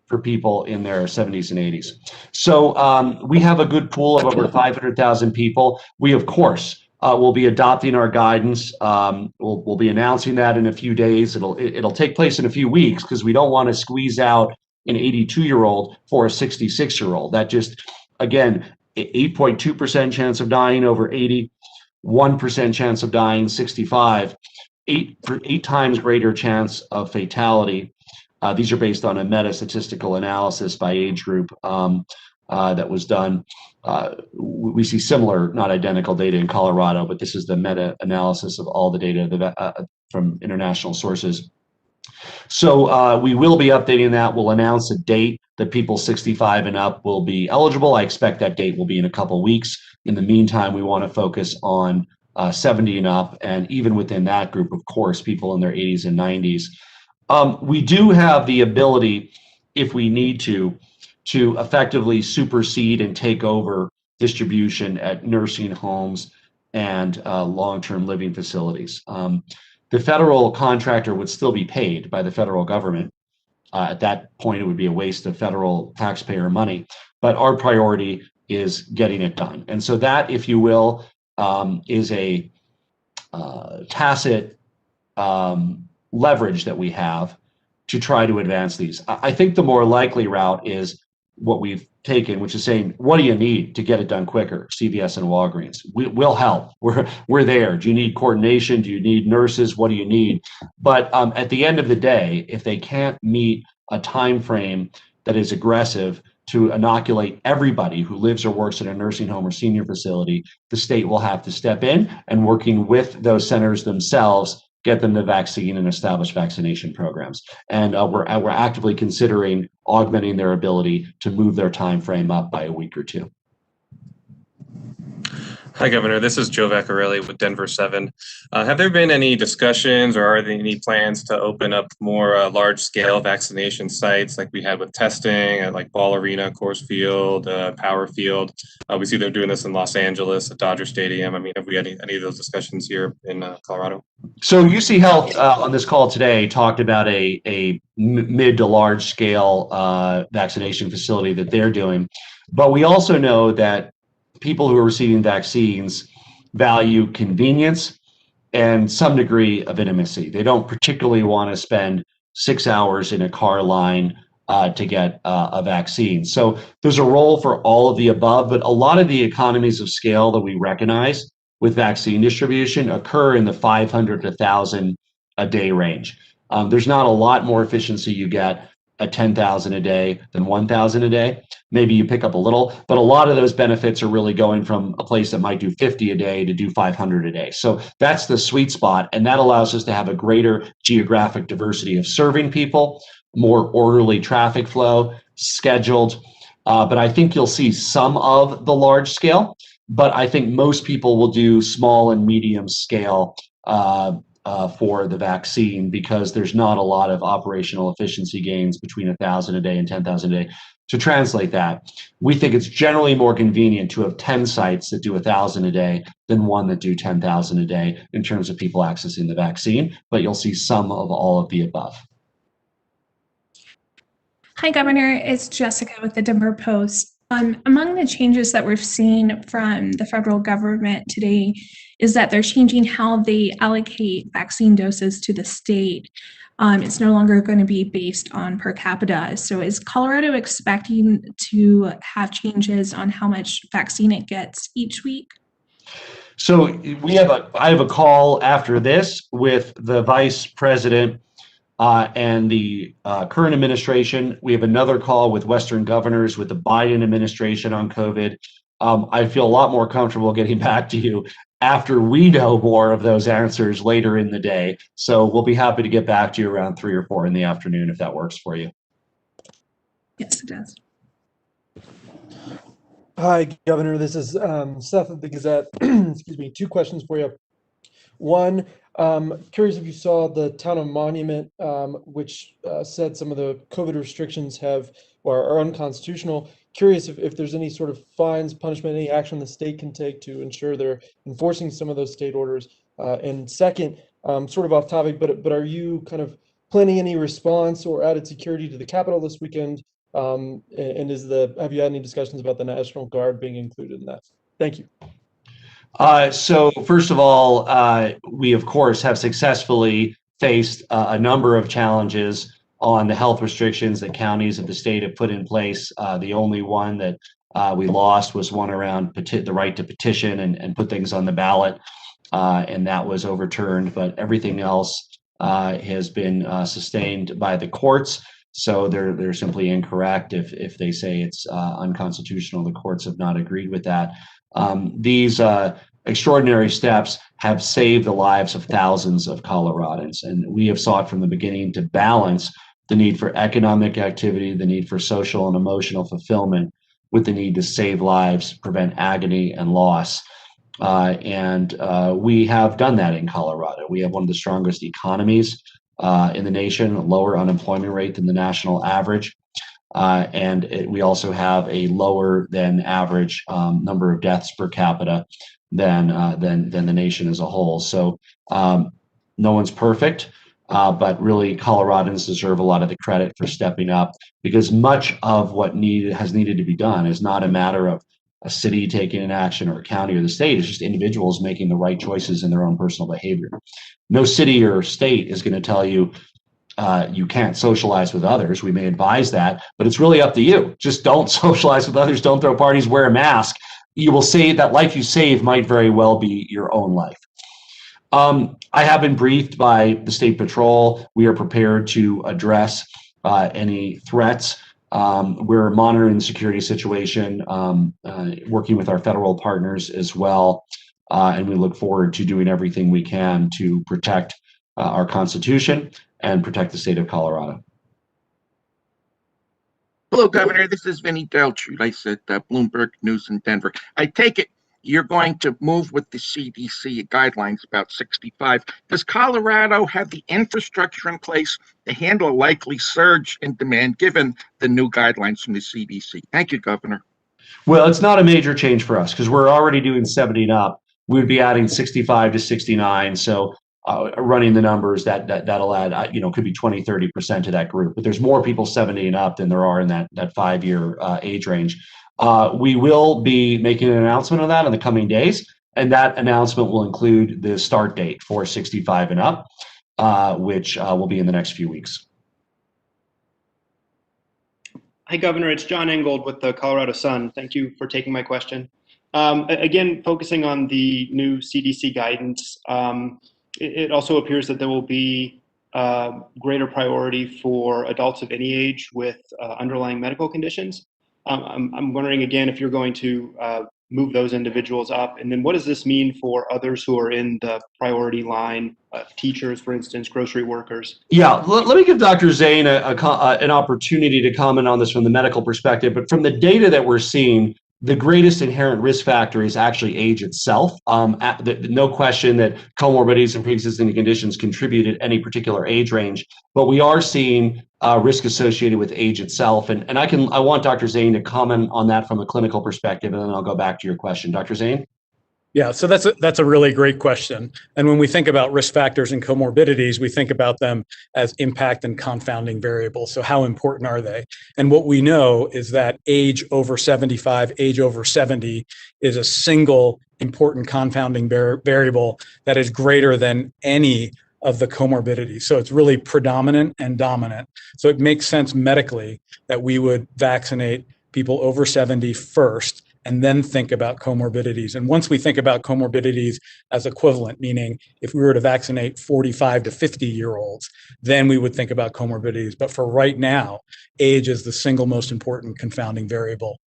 for people in their 70s and 80s. So we have a good pool of over 500,000 people. We, of course, will be adopting our guidance. We'll be announcing that in a few days. It'll take place in a few weeks because we don't want to squeeze out an 82-year-old for a 66-year-old. That just, again, 8.2% chance of dying over 80, 1% chance of dying 65, eight times greater chance of fatality. These are based on a meta-statistical analysis by age group that was done. We see similar, not identical data in Colorado, but this is the meta-analysis of all the data from international sources. So we will be updating that. We'll announce a date that people 65 and up will be eligible. I expect that date will be in a couple weeks. In the meantime, we want to focus on 70 and up, and even within that group, of course, people in their 80s and 90s. We do have the ability, if we need to effectively supersede and take over distribution at nursing homes and long-term living facilities. The federal contractor would still be paid by the federal government. At that point, it would be a waste of federal taxpayer money, but our priority is getting it done. And so that, if you will, is a tacit leverage that we have to try to advance these. I think the more likely route is what we've taken, which is saying, what do you need to get it done quicker? CVS and Walgreens. We'll help. We're there. Do you need coordination? Do you need nurses? What do you need? But at the end of the day, if they can't meet a time frame that is aggressive to inoculate everybody who lives or works in a nursing home or senior facility, the state will have to step in and, working with those centers themselves, get them the vaccine and establish vaccination programs. And we're actively considering augmenting their ability to move their time frame up by a week or two.
Hi, Governor. This is Joe Vaccarelli with Denver 7. Have there been any discussions, or are there any plans to open up more large-scale vaccination sites like we had with testing at like Ball Arena, Coors Field, Power Field? We see they're doing this in Los Angeles at Dodger Stadium. I mean, have we had any of those discussions here in Colorado?
So UCHealth on this call today talked about a mid to large-scale vaccination facility that they're doing. But we also know that people who are receiving vaccines value convenience and some degree of intimacy. They don't particularly want to spend 6 hours in a car line to get a vaccine. So there's a role for all of the above, but a lot of the economies of scale that we recognize with vaccine distribution occur in the 500 to 1,000 a day range. There's not a lot more efficiency you get at 10,000 a day than 1,000 a day. Maybe you pick up a little, but a lot of those benefits are really going from a place that might do 50 a day to do 500 a day. So that's the sweet spot, and that allows us to have a greater geographic diversity of serving people, more orderly traffic flow, scheduled. But I think you'll see some of the large scale, but I think most people will do small and medium scale for the vaccine, because there's not a lot of operational efficiency gains between 1,000 a day and 10,000 a day. To translate that, we think it's generally more convenient to have 10 sites that do 1,000 a day than one that do 10,000 a day in terms of people accessing the vaccine, but you'll see some of all of the above.
Hi, Governor. It's Jessica with the Denver Post. Among the changes that we've seen from the federal government today is that they're changing how they allocate vaccine doses to the state. It's no longer going to be based on per capita. So is Colorado expecting to have changes on how much vaccine it gets each week?
So I have a call after this with the vice president and the current administration. We have another call with Western governors with the Biden administration on COVID. I feel a lot more comfortable getting back to you after we know more of those answers later in the day. So we'll be happy to get back to you around 3 or 4 in the afternoon if that works for you.
Yes, it does.
Hi, Governor. This is Seth of the Gazette. Excuse me. 2 questions for you. One, curious if you saw the town of Monument, which said some of the COVID restrictions are unconstitutional. Curious if there's any sort of fines, punishment, any action the state can take to ensure they're enforcing some of those state orders. And second, sort of off topic, but are you kind of planning any response or added security to the Capitol this weekend? And have you had any discussions about the National Guard being included in that? Thank you.
So first of all, we of course have successfully faced a number of challenges on the health restrictions that counties of the state have put in place. The only one that we lost was one around the right to petition and put things on the ballot, and that was overturned. But everything else has been sustained by the courts. So they're simply incorrect if they say it's unconstitutional. The courts have not agreed with that. These extraordinary steps have saved the lives of thousands of Coloradans, and we have sought from the beginning to balance the need for economic activity, the need for social and emotional fulfillment, with the need to save lives, prevent agony and loss. And we have done that in Colorado. We have one of the strongest economies in the nation, a lower unemployment rate than the national average. We also have a lower than average number of deaths per capita than the nation as a whole. So no one's perfect, but really Coloradans deserve a lot of the credit for stepping up, because much of what has needed to be done is not a matter of a city taking an action or a county or the state. It's just individuals making the right choices in their own personal behavior. No city or state is going to tell you you can't socialize with others. We may advise that, but it's really up to you. Just don't socialize with others. Don't throw parties. Wear a mask. You will say that life you save might very well be your own life. I have been briefed by the State Patrol. We are prepared to address any threats. We're monitoring the security situation, working with our federal partners as well, and we look forward to doing everything we can to protect our Constitution and protect the state of Colorado.
Hello, Governor. This is Vinny Delchudice at Bloomberg News in Denver. I take it you're going to move with the CDC guidelines about 65. Does Colorado have the infrastructure in place to handle a likely surge in demand given the new guidelines from the CDC? Thank you, Governor.
Well, it's not a major change for us because we're already doing 70 and up. We would be adding 65 to 69. So running the numbers, that'll add, could be 20, 30% to that group. But there's more people 70 and up than there are in that 5-year age range. We will be making an announcement on that in the coming days, and that announcement will include the start date for 65 and up, which will be in the next few weeks.
Hi, Governor. It's John Engold with the Colorado Sun. Thank you for taking my question. Again, focusing on the new CDC guidance, it also appears that there will be greater priority for adults of any age with underlying medical conditions. I'm wondering again if you're going to move those individuals up, and then what does this mean for others who are in the priority line, teachers, for instance, grocery workers?
Yeah, let me give Dr. Zane an opportunity to comment on this from the medical perspective, but from the data that we're seeing, the greatest inherent risk factor is actually age itself. No question that comorbidities and pre-existing conditions contribute at any particular age range, but we are seeing risk associated with age itself. And I want Dr. Zane to comment on that from a clinical perspective, and then I'll go back to your question. Dr. Zane?
Yeah, so that's a really great question. And when we think about risk factors and comorbidities, we think about them as impact and confounding variables. So how important are they? And what we know is that age over 75, age over 70 is a single important confounding variable that is greater than any of the comorbidities. So it's really predominant and dominant. So it makes sense medically that we would vaccinate people over 70 first, and then think about comorbidities. And once we think about comorbidities as equivalent, meaning if we were to vaccinate 45 to 50-year-olds, then we would think about comorbidities. But for right now, age is the single most important confounding variable.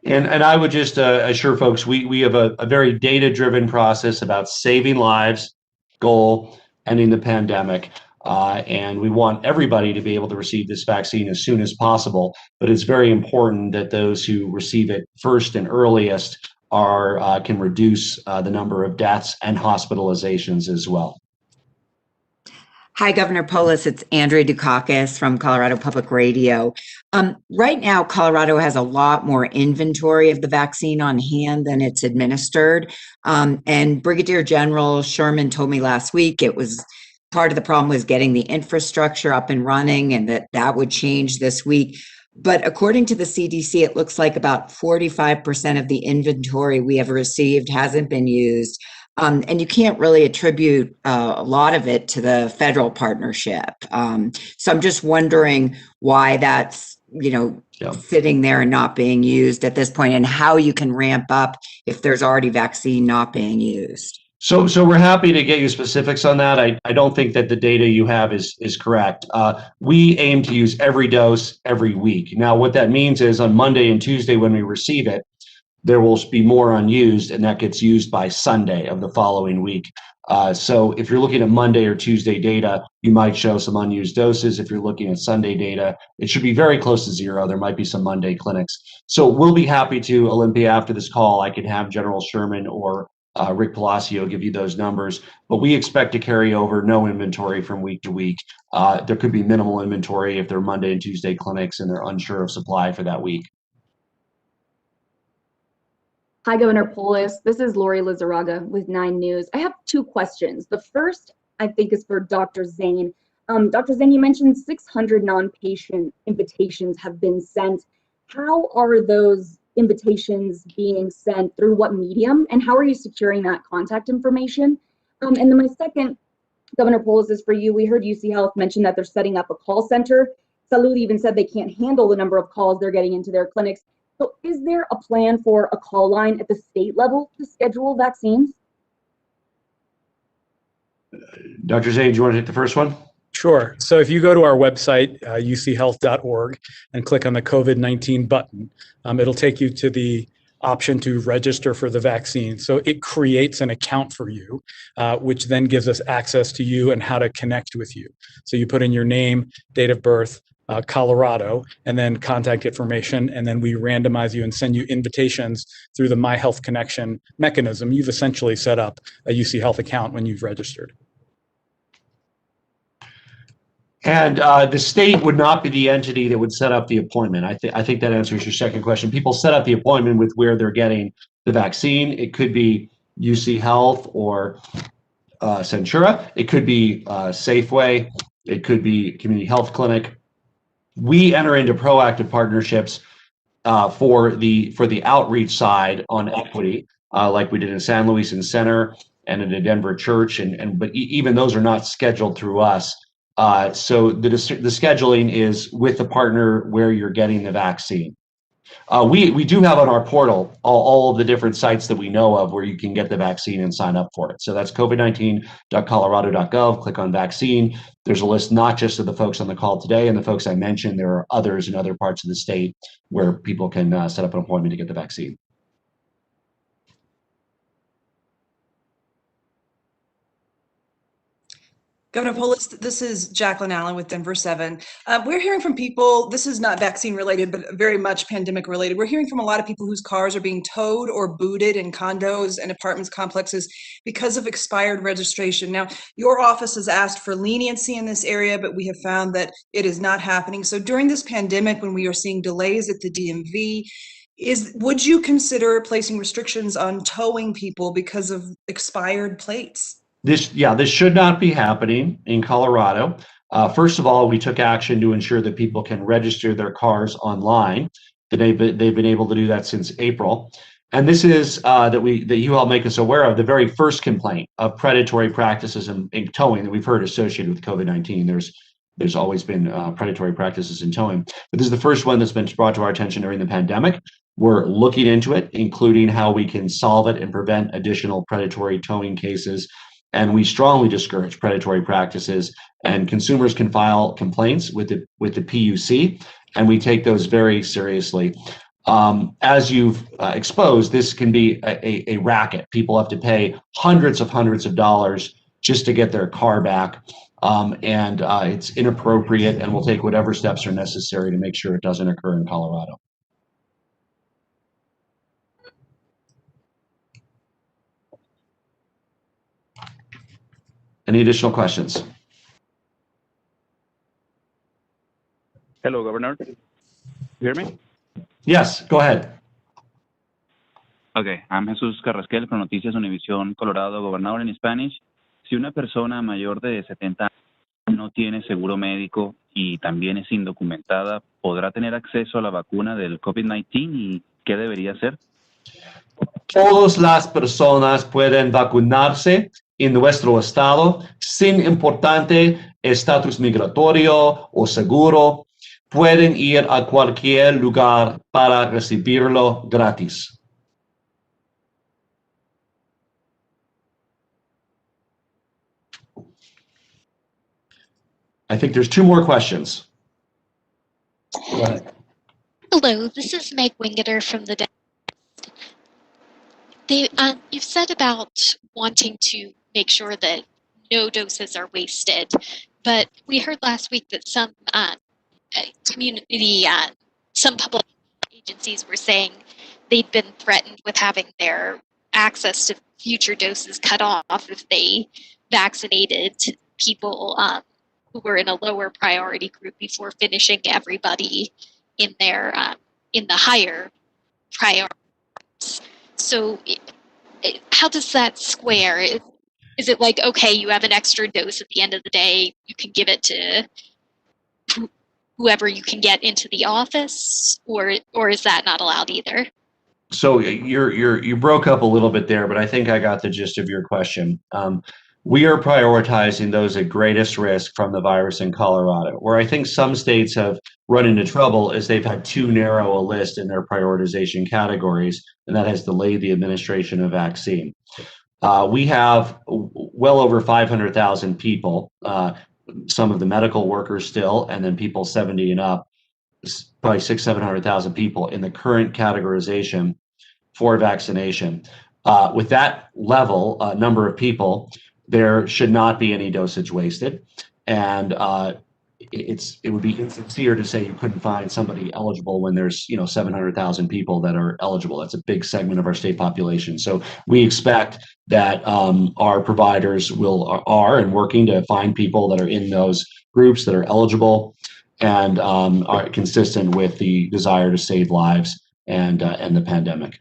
And I would just assure folks, we have a very data-driven process about saving lives, goal, ending the pandemic. And we want everybody to be able to receive this vaccine as soon as possible. But it's very important that those who receive it first and earliest can reduce the number of deaths and hospitalizations as well.
Hi, Governor Polis. It's Andrea Dukakis from Colorado Public Radio. Right now, Colorado has a lot more inventory of the vaccine on hand than it's administered. And Brigadier General Sherman told me last week it was part of the problem was getting the infrastructure up and running, and that would change this week. But according to the CDC, it looks like about 45% of the inventory we have received hasn't been used. And you can't really attribute a lot of it to the federal partnership. So I'm just wondering why that's, sitting there and not being used at this point, and how you can ramp up if there's already vaccine not being used.
So we're happy to get you specifics on that. I don't think that the data you have is correct. We aim to use every dose every week. Now, what that means is on Monday and Tuesday when we receive it, there will be more unused, and that gets used by Sunday of the following week. So if you're looking at Monday or Tuesday data, you might show some unused doses. If you're looking at Sunday data, it should be very close to zero. There might be some Monday clinics. So we'll be happy to, Olympia, after this call, I can have General Sherman or Rick Palacio give you those numbers, but we expect to carry over no inventory from week to week. There could be minimal inventory if they're Monday and Tuesday clinics and they're unsure of supply for that week.
Hi, Governor Polis. This is Lori Lizarraga with 9 News. I have 2 questions. The first, I think, is for Dr. Zane. Dr. Zane, you mentioned 600 non-patient invitations have been sent. How are those invitations being sent? Through what medium? And how are you securing that contact information? And then my second, Governor Polis, is for you. We heard UCHealth mention that they're setting up a call center. Salud even said they can't handle the number of calls they're getting into their clinics. So is there a plan for a call line at the state level to schedule vaccines?
Dr. Zane, do you want to take the first one?
Sure. So if you go to our website, uchealth.org, and click on the COVID-19 button, it'll take you to the option to register for the vaccine. So it creates an account for you, which then gives us access to you and how to connect with you. So you put in your name, date of birth, Colorado, and then contact information, and then we randomize you and send you invitations through the My Health Connection mechanism. You've essentially set up a UCHealth account when you've registered.
And the state would not be the entity that would set up the appointment. I think that answers your second question. People set up the appointment with where they're getting the vaccine. It could be UCHealth or Centura. It could be Safeway. It could be Community Health Clinic. We enter into proactive partnerships for the outreach side on equity, like we did in San Luis and Center and in a Denver church, but even those are not scheduled through us. So the scheduling is with the partner where you're getting the vaccine. We do have on our portal all of the different sites that we know of where you can get the vaccine and sign up for it. So that's covid19.colorado.gov. Click on vaccine. There's a list not just of the folks on the call today and the folks I mentioned. There are others in other parts of the state where people can set up an appointment to get the vaccine.
Governor Polis, this is Jacqueline Allen with Denver 7. We're hearing from people, this is not vaccine related, but very much pandemic related. We're hearing from a lot of people whose cars are being towed or booted in condos and apartments complexes because of expired registration. Now, your office has asked for leniency in this area, but we have found that it is not happening. So during this pandemic, when we are seeing delays at the DMV, would you consider placing restrictions on towing people because of expired plates?
This should not be happening in Colorado. First of all, we took action to ensure that people can register their cars online. They've been able to do that since April. And this is that you all make us aware of the very first complaint of predatory practices in towing that we've heard associated with COVID-19. There's always been predatory practices in towing, but this is the first one that's been brought to our attention during the pandemic. We're looking into it, including how we can solve it and prevent additional predatory towing cases. And we strongly discourage predatory practices, and consumers can file complaints with the PUC, and we take those very seriously. As you've exposed, this can be a racket. People have to pay hundreds of dollars just to get their car back, and it's inappropriate, and we'll take whatever steps are necessary to make sure it doesn't occur in Colorado. Any additional questions?
Hello, Governor. You hear me?
Yes, go ahead.
Okay, I'm Jesús Carrasquel from Noticias Univisión Colorado, Gobernador in Spanish. Si una persona mayor de 70 años no tiene seguro médico y también es indocumentada, ¿podrá tener acceso a la vacuna del COVID-19 y qué debería hacer?
Todas las personas pueden vacunarse en nuestro estado sin importante estatus migratorio o seguro. Pueden ir a cualquier lugar para recibirlo gratis. I think there's two more questions. Go ahead.
Hello, this is Meg Wingeter from the you've said about wanting to make sure that no doses are wasted, but we heard last week that some some public agencies were saying they'd been threatened with having their access to future doses cut off if they vaccinated people who were in a lower priority group before finishing everybody in their in the higher priorities. So how does that square? Is it like, okay, you have an extra dose at the end of the day, you can give it to whoever you can get into the office, or is that not allowed either?
So you broke up a little bit there, but I think I got the gist of your question. We are prioritizing those at greatest risk from the virus in Colorado. Where I think some states have run into trouble is they've had too narrow a list in their prioritization categories, and that has delayed the administration of vaccine. We have well over 500,000 people, some of the medical workers still, and then people 70 and up, probably 700,000 people in the current categorization for vaccination. With that level number of people, there should not be any dosage wasted, and it would be insincere to say you couldn't find somebody eligible when there's 700,000 people that are eligible. That's a big segment of our state population. So we expect that our providers are working to find people that are in those groups that are eligible and are consistent with the desire to save lives and the pandemic.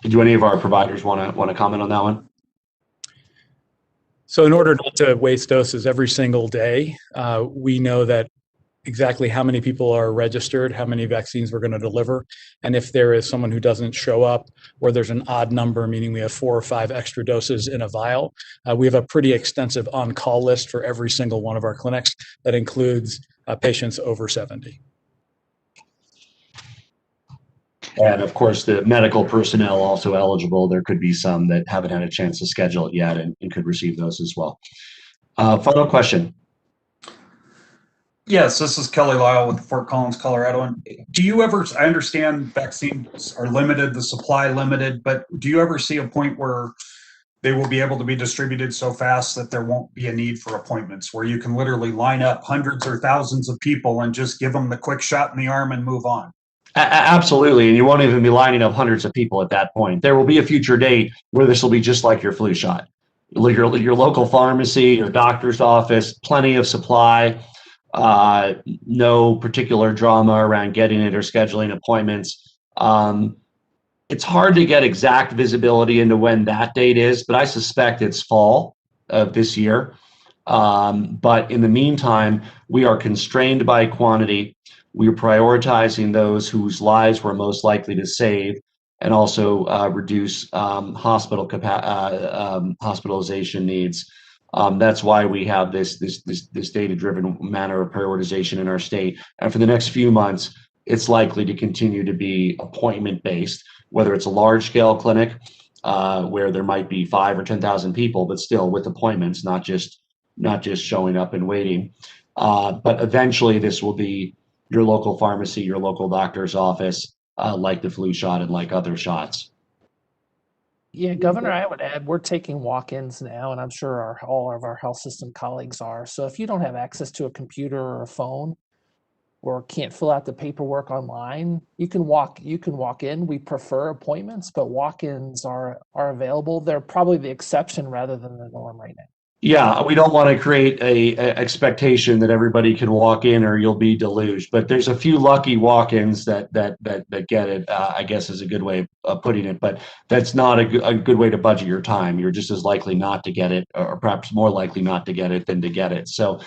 Do any of our providers want to comment on that one?
So in order not to waste doses every single day, we know that exactly how many people are registered, how many vaccines we're going to deliver. And if there is someone who doesn't show up, or there's an odd number, meaning we have 4 or 5 extra doses in a vial, we have a pretty extensive on-call list for every single one of our clinics that includes patients over 70.
And of course, the medical personnel also eligible. There could be some that haven't had a chance to schedule it yet and could receive those as well. Final question.
Yes, this is Kelly Lyle with Fort Collins, Colorado. And do you ever, I understand vaccines are limited, the supply limited, but do you ever see a point where they will be able to be distributed so fast that there won't be a need for appointments, where you can literally line up hundreds or thousands of people and just give them the quick shot in the arm and move on?
Absolutely, and you won't even be lining up hundreds of people at that point. There will be a future date where this will be just like your flu shot. Your local pharmacy, your doctor's office, plenty of supply, no particular drama around getting it or scheduling appointments. It's hard to get exact visibility into when that date is, but I suspect it's fall of this year. But in the meantime, we are constrained by quantity. We are prioritizing those whose lives we're most likely to save, and also reduce hospitalization needs. That's why we have this data-driven manner of prioritization in our state. And for the next few months, it's likely to continue to be appointment-based, whether it's a large-scale clinic where there might be 5,000 or 10,000 people, but still with appointments, not just showing up and waiting. But eventually, this will be your local pharmacy, your local doctor's office, like the flu shot and like other shots.
Yeah, Governor, I would add, we're taking walk-ins now, and I'm sure all of our health system colleagues are. So if you don't have access to a computer or a phone, or can't fill out the paperwork online, you can walk in. We prefer appointments, but walk-ins are available. They're probably the exception rather than the norm right now.
Yeah, we don't want to create a expectation that everybody can walk in or you'll be deluged, but there's a few lucky walk-ins that get it, I guess is a good way of putting it, but that's not a good way to budget your time. You're just as likely not to get it, or perhaps more likely not to get it than to get it. So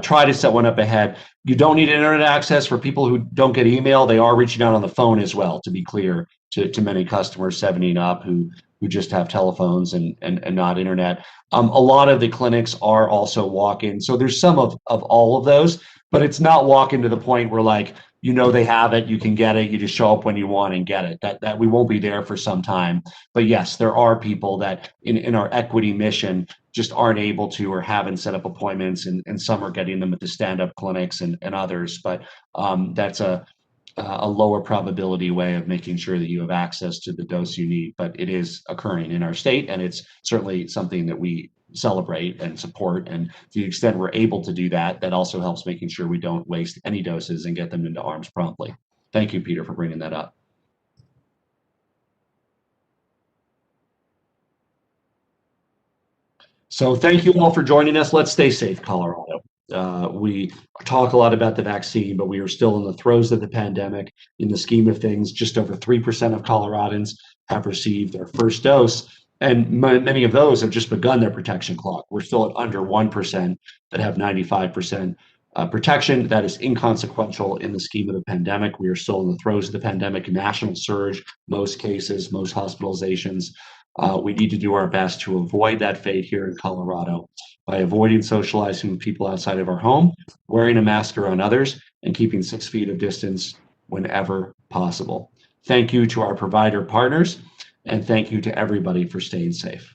try to set one up ahead. You don't need internet access. For people who don't get email, they are reaching out on the phone as well, to be clear, to many customers 70 and up who just have telephones and not internet. A lot of the clinics are also walk-in. So there's some of all of those, but it's not walk-in to the point where, like, they have it, you can get it, you just show up when you want and get it. That we won't be there for some time. But yes, there are people that in our equity mission just aren't able to or haven't set up appointments, and some are getting them at the stand-up clinics and others. But that's a lower probability way of making sure that you have access to the dose you need, but it is occurring in our state, and it's certainly something that we celebrate and support. And to the extent we're able to do that, that also helps making sure we don't waste any doses and get them into arms promptly. Thank you, Peter, for bringing that up. So thank you all for joining us. Let's stay safe, Colorado. We talk a lot about the vaccine, but we are still in the throes of the pandemic. In the scheme of things, just over 3% of Coloradans have received their first dose, and many of those have just begun their protection clock. We're still at under 1% that have 95% protection. That is inconsequential in the scheme of the pandemic. We are still in the throes of the pandemic, national surge, most cases, most hospitalizations. We need to do our best to avoid that fate here in Colorado by avoiding socializing with people outside of our home, wearing a mask around others, and keeping 6 feet of distance whenever possible. Thank you to our provider partners, and thank you to everybody for staying safe.